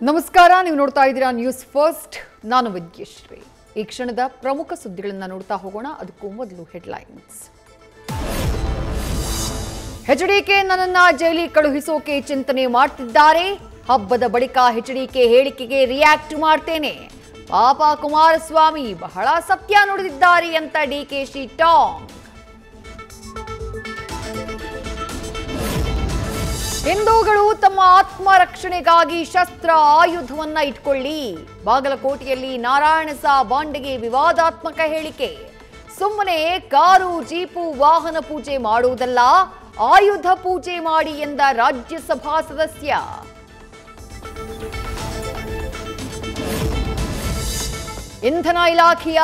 ನಮಸ್ಕಾರ, ನೀವು ನೋಡ್ತಾ ಇದ್ದೀರಾ ನ್ಯೂಸ್ ಫಸ್ಟ್. ನಾನು ವಿದ್ಯಶ್ರೀ. ಈ ಕ್ಷಣದ ಪ್ರಮುಖ ಸುದ್ದಿಗಳನ್ನು ನೋಡ್ತಾ ಹೋಗೋಣ. ಅದಕ್ಕೂ ಮೊದಲು ಹೆಡ್ಲೈನ್ಸ್. ಎಚ್ಡಿಕೆ ನನ್ನನ್ನ ಜೈಲಿಗೆ ಕಳುಹಿಸೋಕೆ ಚಿಂತನೆ ಮಾಡ್ತಿದ್ದಾರೆ. ಹಬ್ಬದ ಬಳಿಕ ಎಚ್ಡಿಕೆ ಹೇಳಿಕೆಗೆ ರಿಯಾಕ್ಟ್ ಮಾಡ್ತೇನೆ. ಪಾಪ ಕುಮಾರಸ್ವಾಮಿ ಬಹಳ ಸತ್ಯ ನುಡಿದಿದ್ದಾರೆ ಅಂತ ಡಿಕೆಶಿ ಟಾಂಗ್. ಹಿಂದೂಗಳು ತಮ್ಮ ಆತ್ಮರಕ್ಷಣೆಗಾಗಿ ಶಸ್ತ್ರ ಆಯುಧವನ್ನ ಇಟ್ಕೊಳ್ಳಿ. ಬಾಗಲಕೋಟೆಯಲ್ಲಿ ನಾರಾಯಣ ಸಾ ಬಾಂಡೆಗೆ ವಿವಾದಾತ್ಮಕ ಹೇಳಿಕೆ. ಸುಮ್ಮನೆ ಕಾರು ಜೀಪು ವಾಹನ ಪೂಜೆ ಮಾಡುವುದಲ್ಲ, ಆಯುಧ ಪೂಜೆ ಮಾಡಿ ಎಂದ ರಾಜ್ಯಸಭಾ ಸದಸ್ಯ. ಇಂಧನ ಇಲಾಖೆಯ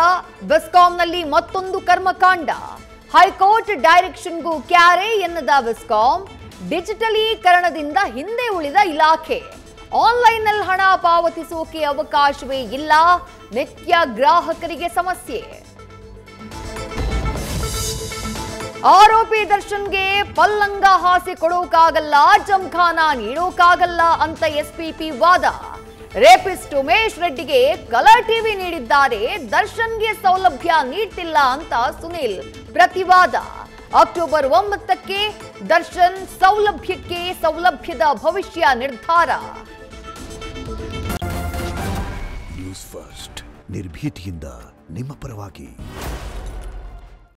ಬೆಸ್ಕಾಂನಲ್ಲಿ ಮತ್ತೊಂದು ಕರ್ಮಕಾಂಡ. ಹೈಕೋರ್ಟ್ ಡೈರೆಕ್ಷನ್ಗೂ ಕ್ಯಾರೆ ಎನ್ನದ ಬೆಸ್ಕಾಂ. ಡಿಜಿಟಲೀಕರಣದಿಂದ ಹಿಂದೆ ಉಳಿದ ಇಲಾಖೆ. ಆನ್ಲೈನ್ನಲ್ಲಿ ಹಣ ಪಾವತಿಸೋಕೆ ಅವಕಾಶವೇ ಇಲ್ಲ. ನಿತ್ಯ ಗ್ರಾಹಕರಿಗೆ ಸಮಸ್ಯೆ. ಆರೋಪಿ ದರ್ಶನ್ಗೆ ಪಲ್ಲಂಗ ಹಾಸಿ ಕೊಡೋಕಾಗಲ್ಲ, ಜಂಖಾನ ನೀಡೋಕಾಗಲ್ಲ ಅಂತ ಎಸ್ಪಿಪಿ ವಾದ. ರೇಪಿಸ್ಟ್ ಉಮೇಶ್ ರೆಡ್ಡಿಗೆ ಕಲರ್ ಟಿವಿ ನೀಡಿದ್ದಾರೆ, ದರ್ಶನ್ಗೆ ಸೌಲಭ್ಯ ನೀಡ್ತಿಲ್ಲ ಅಂತ ಸುನಿಲ್ ಪ್ರತಿವಾದ. ಅಕ್ಟೋಬರ್ 9ಕ್ಕೆ ದರ್ಶನ್ ಸೌಲಭ್ಯದ ಭವಿಷ್ಯ ನಿರ್ಧಾರ. ನ್ಯೂಸ್ ಫಸ್ಟ್, ನಿರ್ಭೀತಿಯಿಂದ ನಿಮ್ಮ ಪರವಾಗಿ.